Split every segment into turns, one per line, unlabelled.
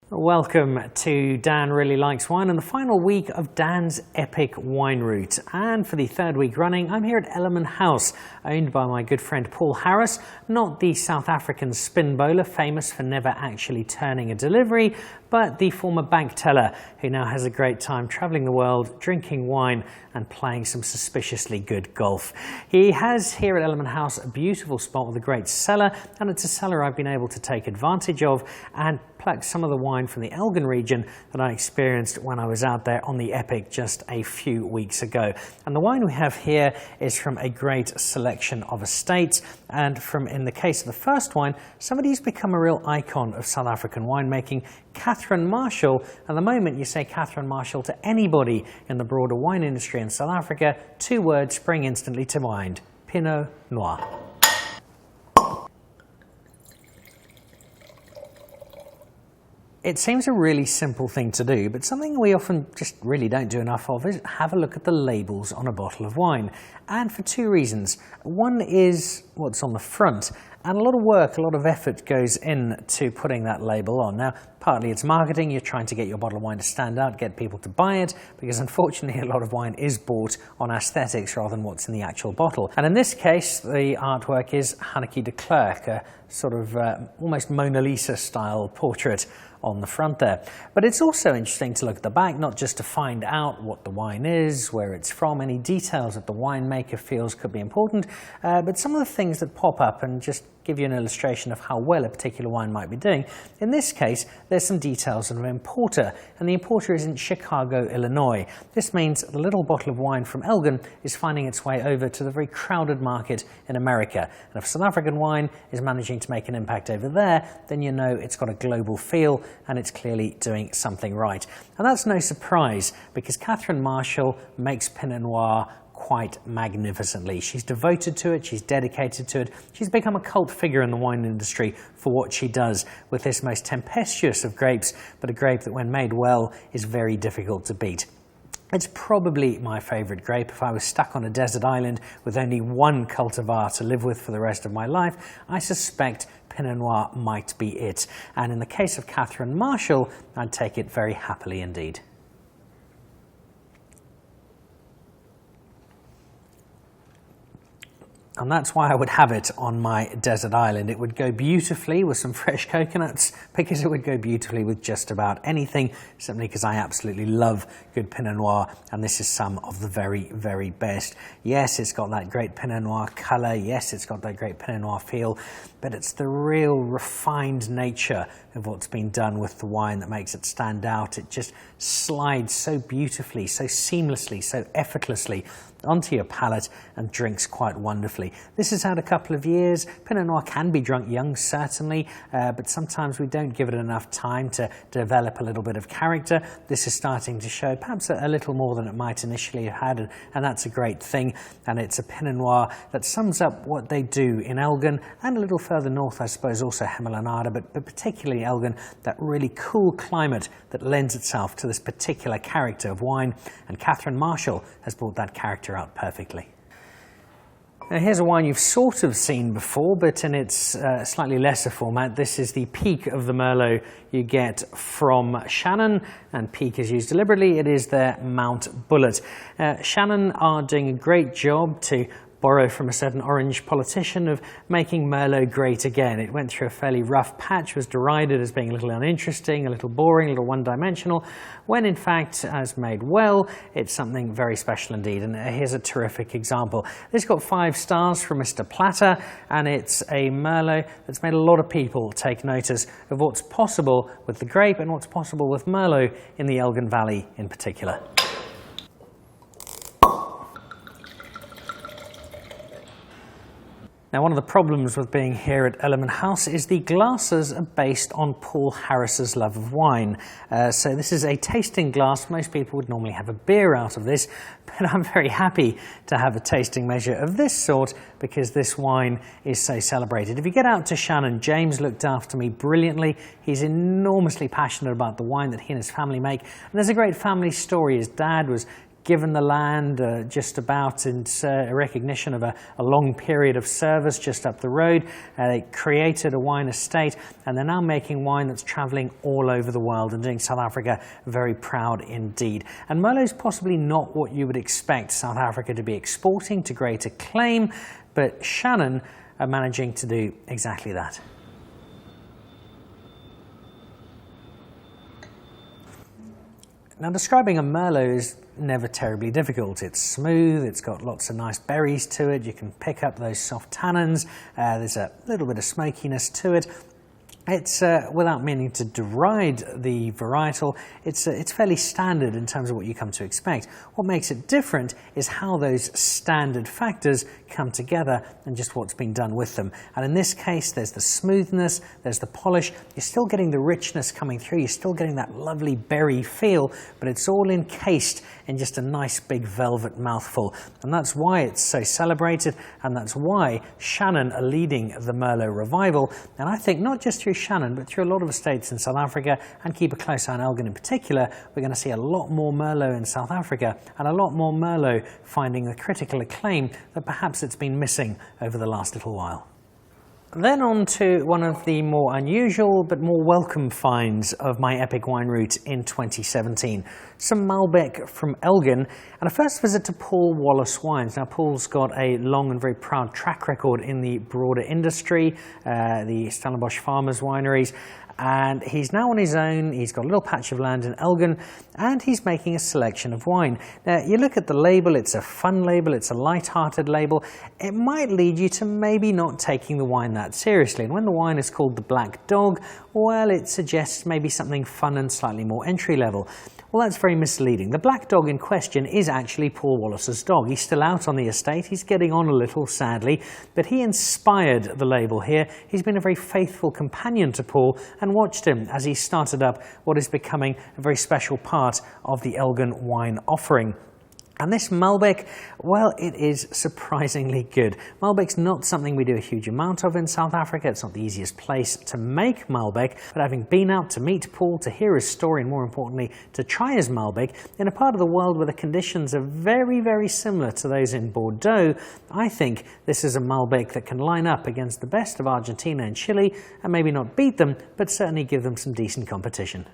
Welcome to Dan Really Likes Wine and the final week of Dan's epic wine route. And for the third week running, I'm here at Ellerman House, owned by my good friend Paul Harris, not the South African spin bowler famous for never actually turning a delivery, but the former bank teller who now has a great time travelling the world, drinking wine and playing some suspiciously good golf. He has here at Ellerman House a beautiful spot with a great cellar, and it's a cellar I've been able to take advantage of and pluck some of the wine from the Elgin region that I experienced when I was out there on the Epic just a few weeks ago. And the wine we have here is from a great selection of estates, and from, in the case of the first wine, somebody who's become a real icon of South African winemaking, Catherine Marshall. And the moment you say Catherine Marshall to anybody in the broader wine industry in South Africa, two words spring instantly to mind: Pinot Noir. It seems a really simple thing to do, but something we often just really don't do enough of is have a look at the labels on a bottle of wine. And for two reasons. One is what's on the front, and a lot of work, a lot of effort goes into putting that label on. Now, partly it's marketing. You're trying to get your bottle of wine to stand out, get people to buy it, because unfortunately a lot of wine is bought on aesthetics rather than what's in the actual bottle. And in this case, the artwork is Hanneke de Klerk, a sort of almost Mona Lisa style portrait on the front there. But it's also interesting to look at the back, not just to find out what the wine is, where it's from, any details that the winemaker feels could be important, but some of the things that pop up and just give you an illustration of how well a particular wine might be doing. In this case, there's some details of an importer, and the importer is in Chicago, Illinois. This means the little bottle of wine from Elgin is finding its way over to the very crowded market in America. And if South African wine is managing to make an impact over there, then you know it's got a global feel and it's clearly doing something right. And that's no surprise, because Catherine Marshall makes Pinot Noir quite magnificently. She's devoted to it, she's dedicated to it, she's become a cult figure in the wine industry for what she does with this most tempestuous of grapes, but a grape that when made well is very difficult to beat. It's probably my favourite grape. If I was stuck on a desert island with only one cultivar to live with for the rest of my life, I suspect Pinot Noir might be it. And in the case of Catherine Marshall, I'd take it very happily indeed. And that's why I would have it on my desert island. It would go beautifully with some fresh coconuts, because it would go beautifully with just about anything, simply because I absolutely love good Pinot Noir, and this is some of the very, very best. Yes, it's got that great Pinot Noir colour, yes, it's got that great Pinot Noir feel, but it's the real refined nature of what's been done with the wine that makes it stand out. It just slides so beautifully, so seamlessly, so effortlessly onto your palate and drinks quite wonderfully. This has had a couple of years. Pinot Noir can be drunk young, certainly, but sometimes we don't give it enough time to develop a little bit of character. This is starting to show perhaps a little more than it might initially have had, and that's a great thing. And it's a Pinot Noir that sums up what they do in Elgin, and a little further north, I suppose, also Hemelanada, but particularly Elgin, that really cool climate that lends itself to this particular character of wine, and Catherine Marshall has brought that character out perfectly. Now here's a wine you've sort of seen before, but in its slightly lesser format. This is the peak of the Merlot you get from Shannon, and peak is used deliberately. It is their Mount Bullet. Shannon are doing a great job to borrow from a certain orange politician of making Merlot great again. It went through a fairly rough patch, was derided as being a little uninteresting, a little boring, a little one-dimensional, when in fact, as made well, it's something very special indeed. And here's a terrific example. This got 5 stars from Mr. Platter, and it's a Merlot that's made a lot of people take notice of what's possible with the grape and what's possible with Merlot in the Elgin Valley in particular. Now, one of the problems with being here at Ellerman House is the glasses are based on Paul Harris's love of wine. So this is a tasting glass. Most people would normally have a beer out of this, but I'm very happy to have a tasting measure of this sort because this wine is so celebrated. If you get out to Shannon, James looked after me brilliantly. He's enormously passionate about the wine that he and his family make. And there's a great family story. His dad was given the land just about in recognition of a long period of service just up the road. They created a wine estate, and they're now making wine that's traveling all over the world and doing South Africa very proud indeed. And Merlot's possibly not what you would expect South Africa to be exporting to great acclaim, but Shannon are managing to do exactly that. Now, describing a Merlot is never terribly difficult. It's smooth, it's got lots of nice berries to it, you can pick up those soft tannins, there's a little bit of smokiness to it. It's, without meaning to deride the varietal, it's fairly standard in terms of what you come to expect. What makes it different is how those standard factors come together and just what's being done with them. And in this case, there's the smoothness, there's the polish, you're still getting the richness coming through, you're still getting that lovely berry feel, but it's all encased in just a nice big velvet mouthful. And that's why it's so celebrated, and that's why Shannon are leading the Merlot revival. And I think not just through Shannon, but through a lot of estates in South Africa, and keep a close eye on Elgin in particular, we're going to see a lot more Merlot in South Africa, and a lot more Merlot finding the critical acclaim that perhaps it's been missing over the last little while. Then on to one of the more unusual but more welcome finds of my epic wine route in 2017. Some Malbec from Elgin, and a first visit to Paul Wallace Wines. Now, Paul's got a long and very proud track record in the broader industry, the Stellenbosch Farmers Wineries, and he's now on his own. He's got a little patch of land in Elgin, and he's making a selection of wine. Now, you look at the label, it's a fun label, it's a light-hearted label. It might lead you to maybe not taking the wine that seriously, and when the wine is called the Black Dog, well, it suggests maybe something fun and slightly more entry-level. Well, that's very misleading. The Black Dog in question is actually Paul Wallace's dog. He's still out on the estate. He's getting on a little, sadly, but he inspired the label here. He's been a very faithful companion to Paul and watched him as he started up what is becoming a very special part of the Elgin wine offering. And this Malbec, well, it is surprisingly good. Malbec's not something we do a huge amount of in South Africa. It's not the easiest place to make Malbec, but having been out to meet Paul, to hear his story, and more importantly, to try his Malbec in a part of the world where the conditions are very, very similar to those in Bordeaux, I think this is a Malbec that can line up against the best of Argentina and Chile, and maybe not beat them, but certainly give them some decent competition.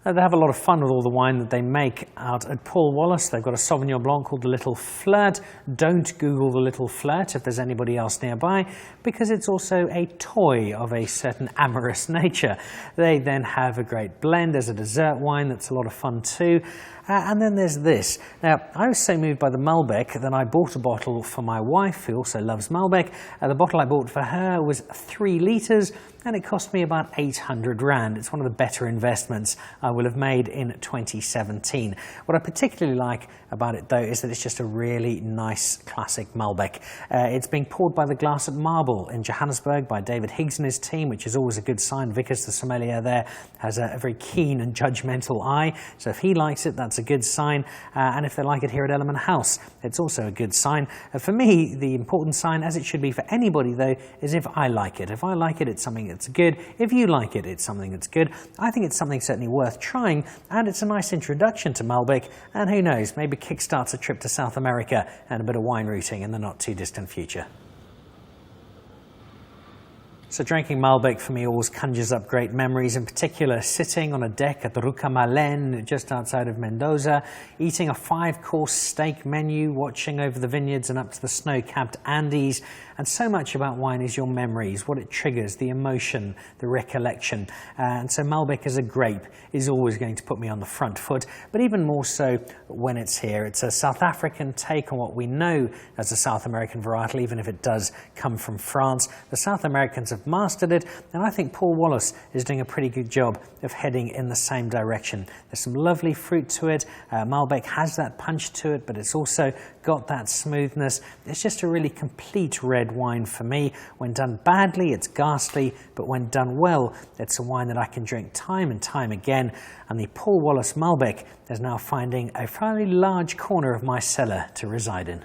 They have a lot of fun with all the wine that they make out at Paul Wallace. They've got a Sauvignon Blanc called the Little Flirt. Don't Google the Little Flirt if there's anybody else nearby, because it's also a toy of a certain amorous nature. They then have a great blend. There's a dessert wine that's a lot of fun too. And then there's this. Now, I was so moved by the Malbec that I bought a bottle for my wife, who also loves Malbec. The bottle I bought for her was 3 litres, and it cost me about 800 Rand. It's one of the better investments I will have made in 2017. What I particularly like about it, though, is that it's just a really nice classic Malbec. It's being poured by the Glass at Marble in Johannesburg by David Higgs and his team, which is always a good sign. Vickers, the sommelier there, has a very keen and judgmental eye, so if he likes it, that's a good sign. And if they like it here at Ellerman House, it's also a good sign. For me, the important sign, as it should be for anybody, though, is if I like it. If I like it, it's something that's good. If you like it, it's something that's good. I think it's something certainly worth trying, and it's a nice introduction to Malbec, and who knows, maybe kickstarts a trip to South America and a bit of wine routing in the not too distant future. So drinking Malbec for me always conjures up great memories, in particular sitting on a deck at the Ruca Malen just outside of Mendoza, eating a 5-course steak menu, watching over the vineyards and up to the snow-capped Andes. And so much about wine is your memories, what it triggers, the emotion, the recollection. And so Malbec as a grape is always going to put me on the front foot, but even more so when it's here. It's a South African take on what we know as a South American varietal, even if it does come from France. The South Americans have mastered it, and I think Paul Wallace is doing a pretty good job of heading in the same direction. There's some lovely fruit to it. Malbec has that punch to it, but it's also got that smoothness. It's just a really complete red wine for me. When done badly, it's ghastly, but when done well, it's a wine that I can drink time and time again. And the Paul Wallace Malbec is now finding a fairly large corner of my cellar to reside in.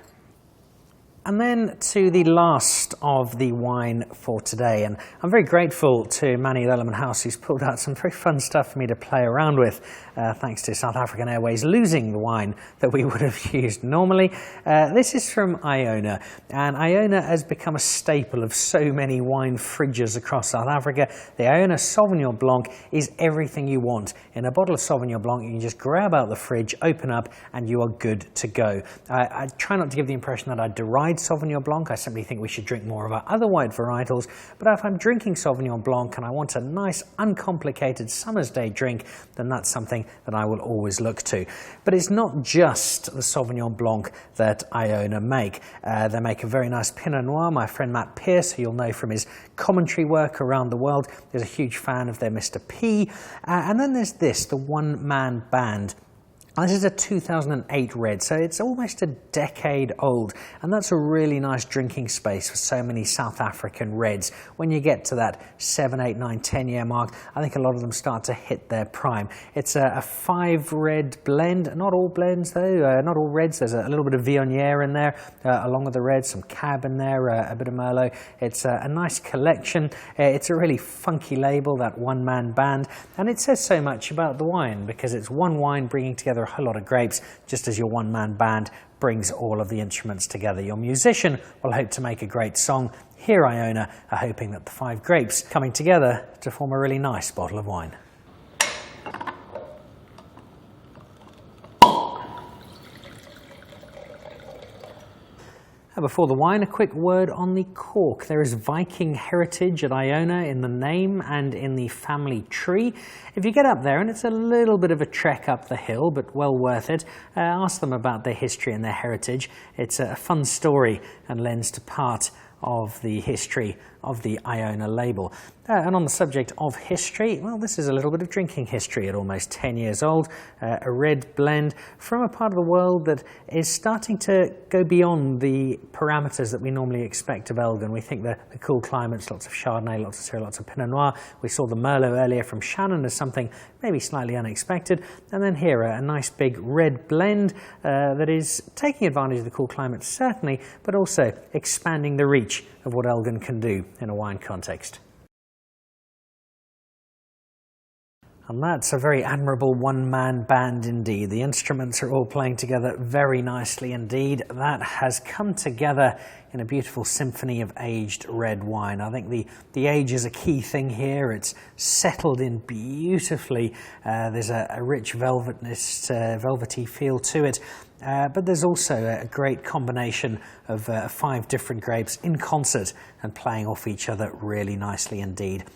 And then to the last of the wine for today, and I'm very grateful to Manny at Ellerman House, who's pulled out some very fun stuff for me to play around with, thanks to South African Airways losing the wine that we would have used normally. This is from Iona, and Iona has become a staple of so many wine fridges across South Africa. The Iona Sauvignon Blanc is everything you want. In a bottle of Sauvignon Blanc, you can just grab out the fridge, open up, and you are good to go. I try not to give the impression that I deride Sauvignon Blanc. I simply think we should drink more of our other white varietals, but if I'm drinking Sauvignon Blanc and I want a nice uncomplicated summer's day drink, then that's something that I will always look to. But it's not just the Sauvignon Blanc that Iona make. They make a very nice Pinot Noir. My friend Matt Pierce, who you'll know from his commentary work around the world, is a huge fan of their Mr. P. And then there's this, the One Man Band. This is a 2008 red, so it's almost a decade old, and that's a really nice drinking space for so many South African reds. When you get to that 7, 8, 9, 10-year mark, I think a lot of them start to hit their prime. It's a 5 red blend, not all blends though, not all reds. There's a little bit of Viognier in there, along with the reds, some Cab in there, a bit of Merlot. It's a nice collection. It's a really funky label, that One Man Band, and it says so much about the wine because it's one wine bringing together a whole lot of grapes, just as your one-man band brings all of the instruments together. Your musician will hope to make a great song. Here Iona are hoping that the 5 grapes coming together to form a really nice bottle of wine. Before the wine, a quick word on the cork. There is Viking heritage at Iona in the name and in the family tree. If you get up there, and it's a little bit of a trek up the hill, but well worth it, ask them about their history and their heritage. It's a fun story and lends to part of the history of the Iona label. And on the subject of history, well, this is a little bit of drinking history at almost 10 years old. A red blend from a part of the world that is starting to go beyond the parameters that we normally expect of Elgin. We think the cool climates, lots of Chardonnay, lots of Syrah, lots of Pinot Noir. We saw the Merlot earlier from Shannon as something maybe slightly unexpected. And then here, a nice big red blend that is taking advantage of the cool climate, certainly, but also expanding the reach of what Elgin can do in a wine context. And that's a very admirable one-man band indeed. The instruments are all playing together very nicely indeed. That has come together in a beautiful symphony of aged red wine. I think the age is a key thing here. It's settled in beautifully. There's a rich velvety feel to it. But there's also a great combination of 5 different grapes in concert and playing off each other really nicely indeed.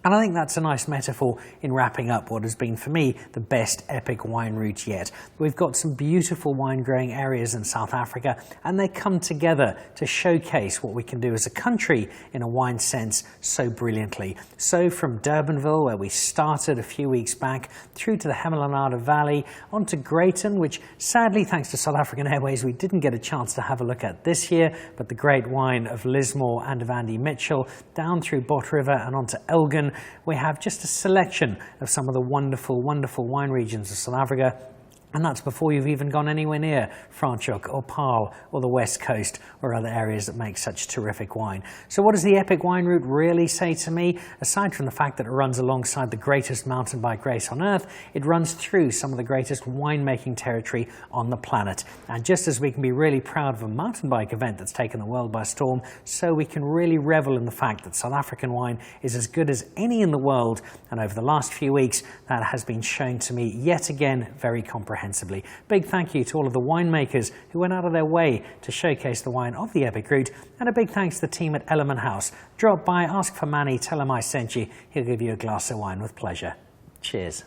And I think that's a nice metaphor in wrapping up what has been, for me, the best epic wine route yet. We've got some beautiful wine growing areas in South Africa, and they come together to showcase what we can do as a country in a wine sense so brilliantly. So from Durbanville, where we started a few weeks back, through to the Hemelanada Valley, onto Greyton, which sadly, thanks to South African Airways, we didn't get a chance to have a look at this year, but the great wine of Lismore and of Andy Mitchell, down through Bot River and onto Elgin. We have just a selection of some of the wonderful, wonderful wine regions of South Africa. And that's before you've even gone anywhere near Franschhoek or Paarl or the West Coast or other areas that make such terrific wine. So what does the epic wine route really say to me? Aside from the fact that it runs alongside the greatest mountain bike race on earth, it runs through some of the greatest winemaking territory on the planet. And just as we can be really proud of a mountain bike event that's taken the world by storm, so we can really revel in the fact that South African wine is as good as any in the world. And over the last few weeks, that has been shown to me yet again very comprehensively. Big thank you to all of the winemakers who went out of their way to showcase the wine of the epic route, and a big thanks to the team at Ellerman House. Drop by, ask for Manny, tell him I sent you. He'll give you a glass of wine with pleasure. Cheers.